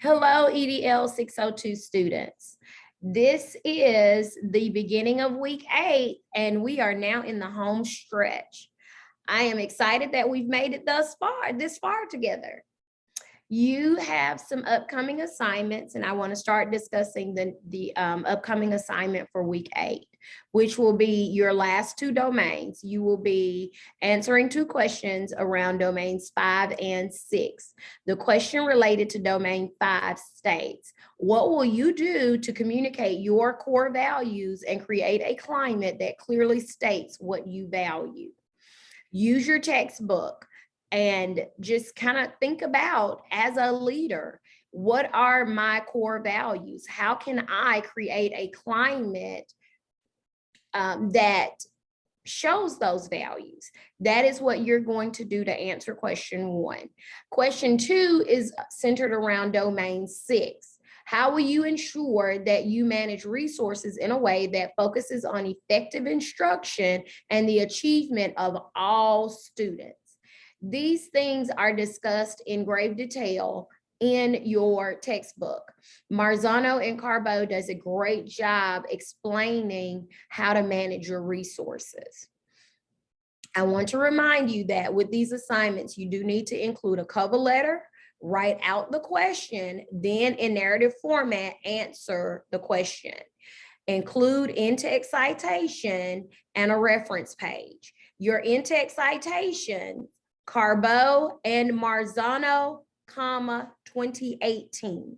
Hello, EDL 602 students. This is the beginning of week 8, and we are now in the home stretch. I am excited that we've made it this far together. You have some upcoming assignments, and I want to start discussing the upcoming assignment for week 8, which will be your last 2 domains. You will be answering 2 questions around domains 5 and 6. The question related to domain 5 states, what will you do to communicate your core values and create a climate that clearly states what you value? Use your textbook and just kind of think about, as a leader, what are my core values? How can I create a climate that shows those values? That is what you're going to do to answer question 1. Question 2 is centered around domain 6. How will you ensure that you manage resources in a way that focuses on effective instruction and the achievement of all students? These things are discussed in grave detail in your textbook. Marzano and Carbo does a great job explaining how to manage your resources. I want to remind you that with these assignments, you do need to include a cover letter, write out the question, then in narrative format, answer the question. Include in-text citation and a reference page. Your in-text citation, Carbo and Marzano, 2018.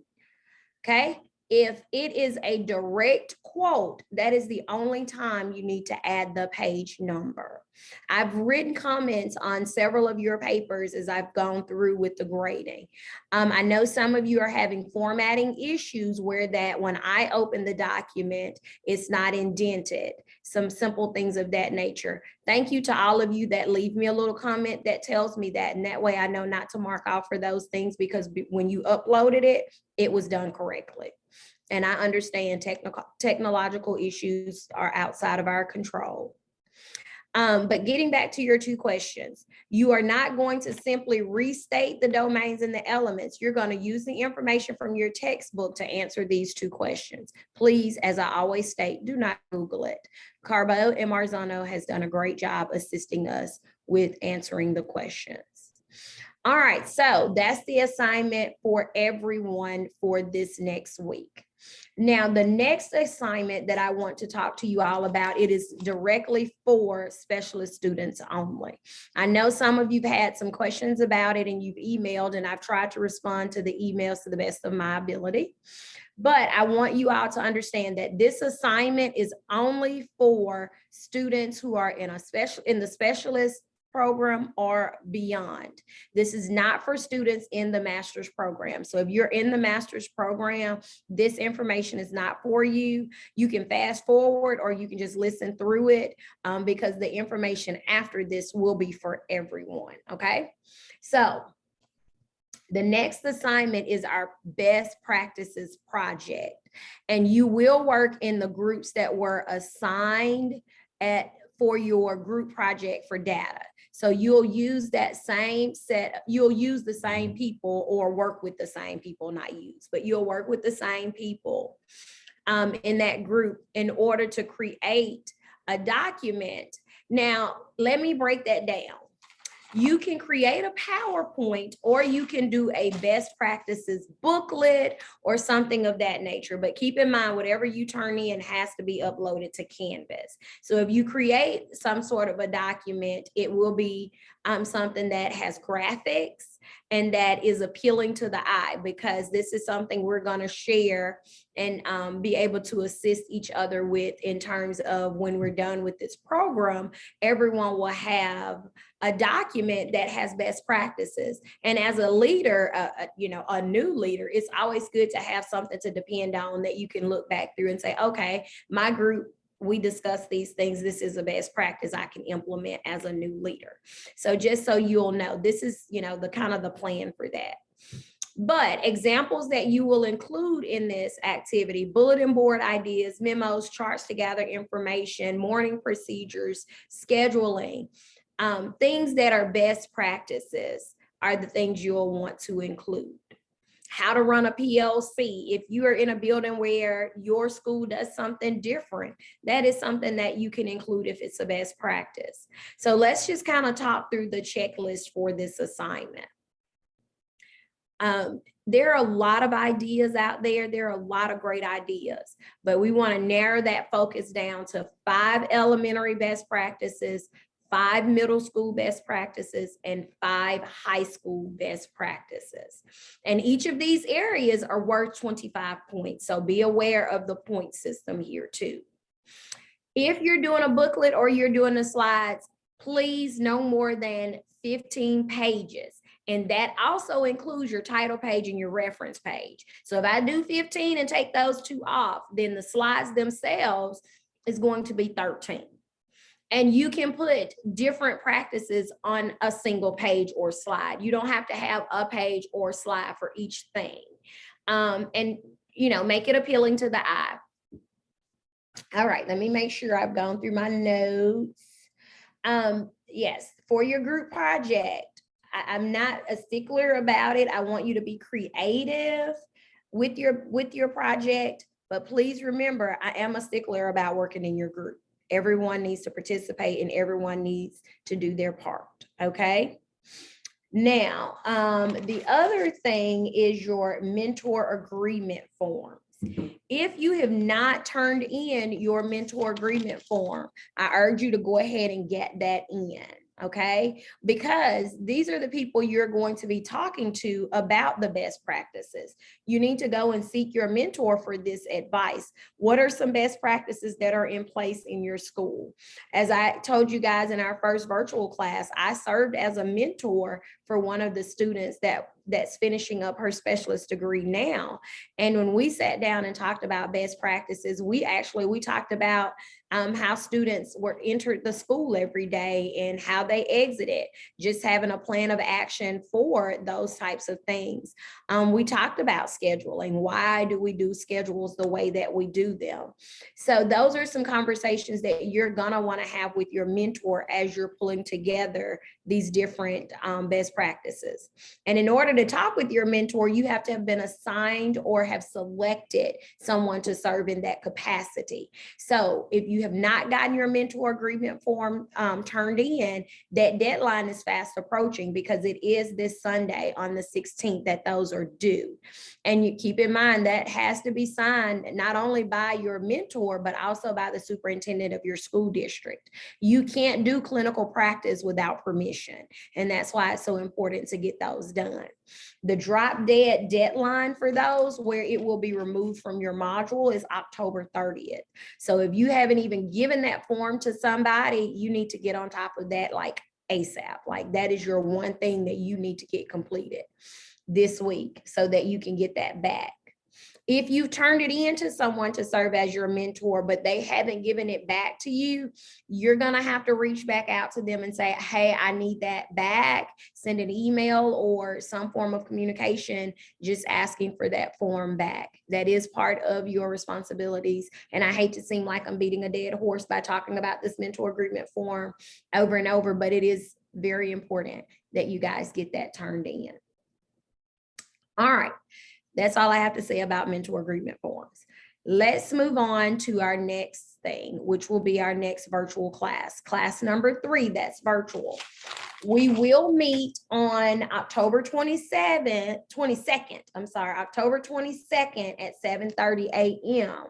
Okay. If it is a direct quote, that is the only time you need to add the page number. I've written comments on several of your papers as I've gone through with the grading. I know some of you are having formatting issues where that when I open the document, it's not indented, some simple things of that nature. Thank you to all of you that leave me a little comment that tells me that, and that way I know not to mark off for those things, because when you uploaded it, it was done correctly. And I understand technological issues are outside of our control. But getting back to your 2 questions, you are not going to simply restate the domains and the elements. You're going to use the information from your textbook to answer these 2 questions. Please, as I always state, do not Google it. Carbo and Marzano has done a great job assisting us with answering the questions. All right, so that's the assignment for everyone for this next week. Now, the next assignment that I want to talk to you all about, it is directly for specialist students only. I know some of you've had some questions about it and you've emailed, and I've tried to respond to the emails to the best of my ability. But I want you all to understand that this assignment is only for students who are in the specialist program or beyond. This is not for students in the master's program. So if you're in the master's program, this information is not for you. You can fast forward or you can just listen through it, because the information after this will be for everyone. Okay. So the next assignment is our best practices project, and you will work in the groups that were assigned for your group project for data. So you'll use that same set, you'll use the same people or work with the same people, not use, but you'll work with the same people in that group in order to create a document. Now, let me break that down. You can create a PowerPoint, or you can do a best practices booklet or something of that nature. But keep in mind, whatever you turn in has to be uploaded to Canvas. So if you create some sort of a document, it will be something that has graphics and that is appealing to the eye, because this is something we're going to share and be able to assist each other with in terms of when we're done with this program. Everyone will have a document that has best practices. And as a leader, a new leader, it's always good to have something to depend on that you can look back through and say, okay, my group, we discuss these things. This is a best practice I can implement as a new leader. So just so you'll know, this is, the kind of the plan for that. But examples that you will include in this activity: bulletin board ideas, memos, charts to gather information, morning procedures, scheduling, things that are best practices are the things you'll want to include. how to run a PLC. If you are in a building where your school does something different, that is something that you can include if it's a best practice. So let's just kind of talk through the checklist for this assignment. There are a lot of ideas out there. There are a lot of great ideas, but we want to narrow that focus down to 5 elementary best practices, 5 middle school best practices, and 5 high school best practices. And each of these areas are worth 25 points. So be aware of the point system here too. If you're doing a booklet or you're doing the slides, please no more than 15 pages. And that also includes your title page and your reference page. So if I do 15 and take those 2 off, then the slides themselves is going to be 13. And you can put different practices on a single page or slide. You don't have to have a page or slide for each thing. And, you know, make it appealing to the eye. All right, let me make sure I've gone through my notes. Yes, for your group project, I'm not a stickler about it. I want you to be creative with your project, but please remember, I am a stickler about working in your group. Everyone needs to participate and everyone needs to do their part, okay? Now, the other thing is your mentor agreement forms. If you have not turned in your mentor agreement form, I urge you to go ahead and get that in. Okay, because these are the people you're going to be talking to about the best practices. You need to go and seek your mentor for this advice. What are some best practices that are in place in your school? As I told you guys in our first virtual class, I served as a mentor for one of the students that's finishing up her specialist degree now. And when we sat down and talked about best practices, we talked about how students entered the school every day and how they exited, just having a plan of action for those types of things. We talked about scheduling. Why do we do schedules the way that we do them? So those are some conversations that you're gonna wanna have with your mentor as you're pulling together these different best practices. And in order to talk with your mentor, you have to have been assigned or have selected someone to serve in that capacity. So if you have not gotten your mentor agreement form turned in, that deadline is fast approaching because it is this Sunday on the 16th that those are due. And you keep in mind that has to be signed not only by your mentor, but also by the superintendent of your school district. You can't do clinical practice without permission. And that's why it's so important to get those done. The drop dead deadline for those where it will be removed from your module is October 30th. So if you haven't even given that form to somebody, you need to get on top of that like ASAP. Like that is your one thing that you need to get completed this week so that you can get that back. If you've turned it in to someone to serve as your mentor, but they haven't given it back to you, you're going to have to reach back out to them and say, hey, I need that back. Send an email or some form of communication, just asking for that form back. That is part of your responsibilities. And I hate to seem like I'm beating a dead horse by talking about this mentor agreement form over and over, but it is very important that you guys get that turned in. All right. That's all I have to say about mentor agreement forms. Let's move on to our next thing, which will be our next virtual class. Class number 3, that's virtual. We will meet on October 22nd at 7:30 a.m.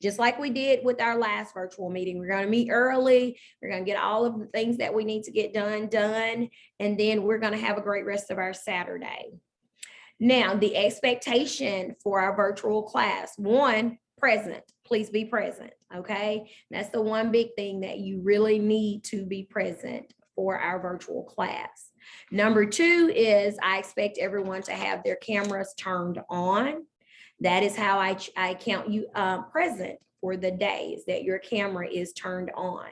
Just like we did with our last virtual meeting. We're going to meet early. We're going to get all of the things that we need to get done. And then we're going to have a great rest of our Saturday. Now, the expectation for our virtual class, 1, present. Please be present, okay? That's the one big thing that you really need to be present for our virtual class. Number 2 is I expect everyone to have their cameras turned on. That is how I count you present for the days that your camera is turned on.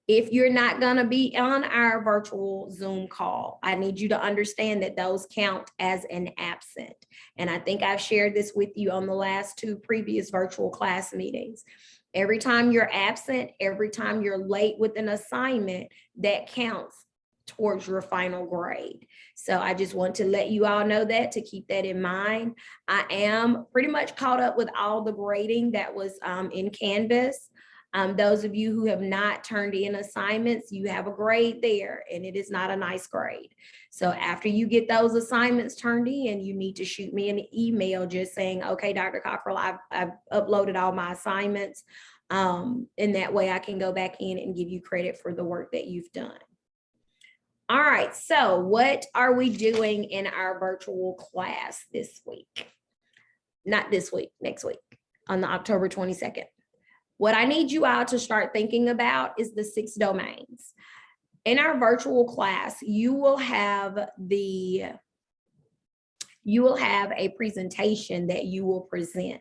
If you're not going to be on our virtual Zoom call, I need you to understand that those count as an absent. And I think I've shared this with you on the last 2 previous virtual class meetings. Every time you're absent, every time you're late with an assignment, that counts towards your final grade. So I just want to let you all know that, to keep that in mind. I am pretty much caught up with all the grading that was in Canvas. Those of you who have not turned in assignments, you have a grade there, and it is not a nice grade. So after you get those assignments turned in, you need to shoot me an email just saying, okay, Dr. Cockrell, I've uploaded all my assignments. And that way I can go back in and give you credit for the work that you've done. All right, so what are we doing in our virtual class this week? Not this week, next week, on the October 22nd. What I need you all to start thinking about is the 6 domains. In our virtual class, you will have a presentation that you will present.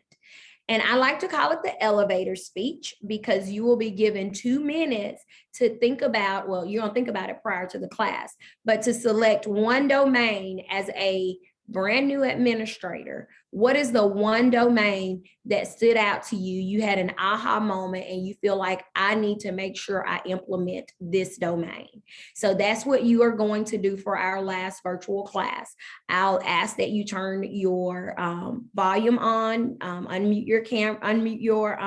And I like to call it the elevator speech, because you will be given 2 minutes to think about, well, you're gonna think about it prior to the class, but to select one domain as a brand new administrator. What is the one domain that stood out to you? You had an aha moment and you feel like, I need to make sure I implement this domain. So that's what you are going to do for our last virtual class. I'll ask that you turn your volume on, unmute your camera, unmute your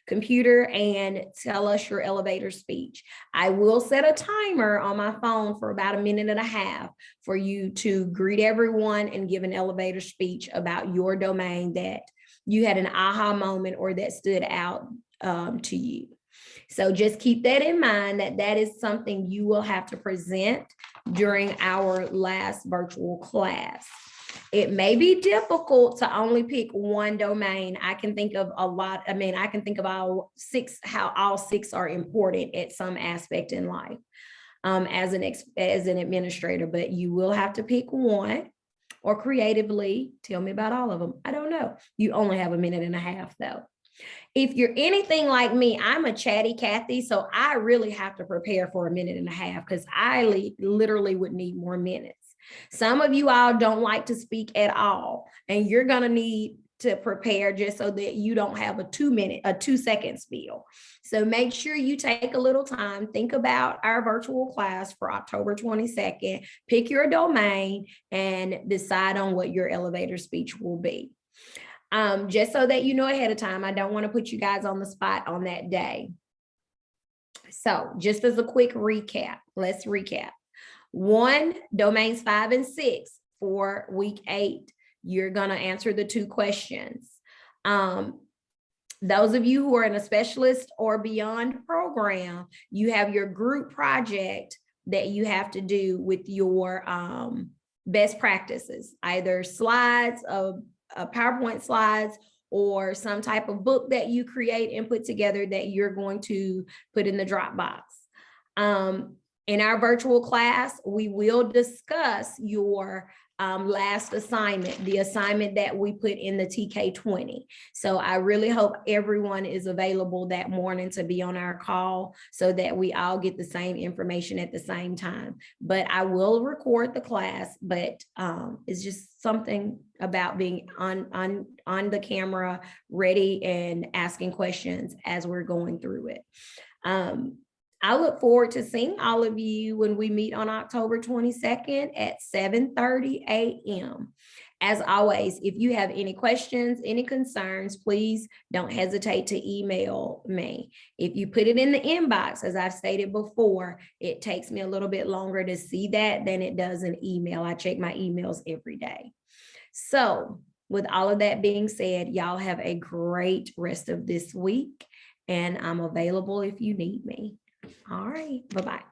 computer, and tell us your elevator speech. I will set a timer on my phone for about 1.5 minutes for you to greet everyone and give an elevator speech about your domain that you had an aha moment or that stood out to you. So just keep that in mind, that is something you will have to present during our last virtual class. It may be difficult to only pick one domain. I can think of a lot. I mean, I can think of how all 6 are important at some aspect in life as an administrator, but you will have to pick one, or creatively tell me about all of them. I don't know. You only have 1.5 minutes though. If you're anything like me, I'm a chatty Cathy, so I really have to prepare for 1.5 minutes because I literally would need more minutes. Some of you all don't like to speak at all, and you're going to need to prepare just so that you don't have a 2-second spiel. So make sure you take a little time, think about our virtual class for October 22nd, pick your domain, and decide on what your elevator speech will be. Just so that you know ahead of time, I don't want to put you guys on the spot on that day. So just as a quick recap, let's recap. 1, domains 5 and 6 for week 8. You're going to answer the 2 questions. Those of you who are in a specialist or beyond program, you have your group project that you have to do with your best practices, either slides, PowerPoint slides, or some type of book that you create and put together that you're going to put in the Dropbox. In our virtual class, we will discuss your last assignment, the assignment that we put in the TK20. So I really hope everyone is available that morning to be on our call so that we all get the same information at the same time. But I will record the class, but it's just something about being on the camera, ready and asking questions as we're going through it. I look forward to seeing all of you when we meet on October 22nd at 7:30 a.m. As always, if you have any questions, any concerns, please don't hesitate to email me. If you put it in the inbox, as I've stated before, it takes me a little bit longer to see that than it does an email. I check my emails every day. So with all of that being said, y'all have a great rest of this week, and I'm available if you need me. All right, bye-bye.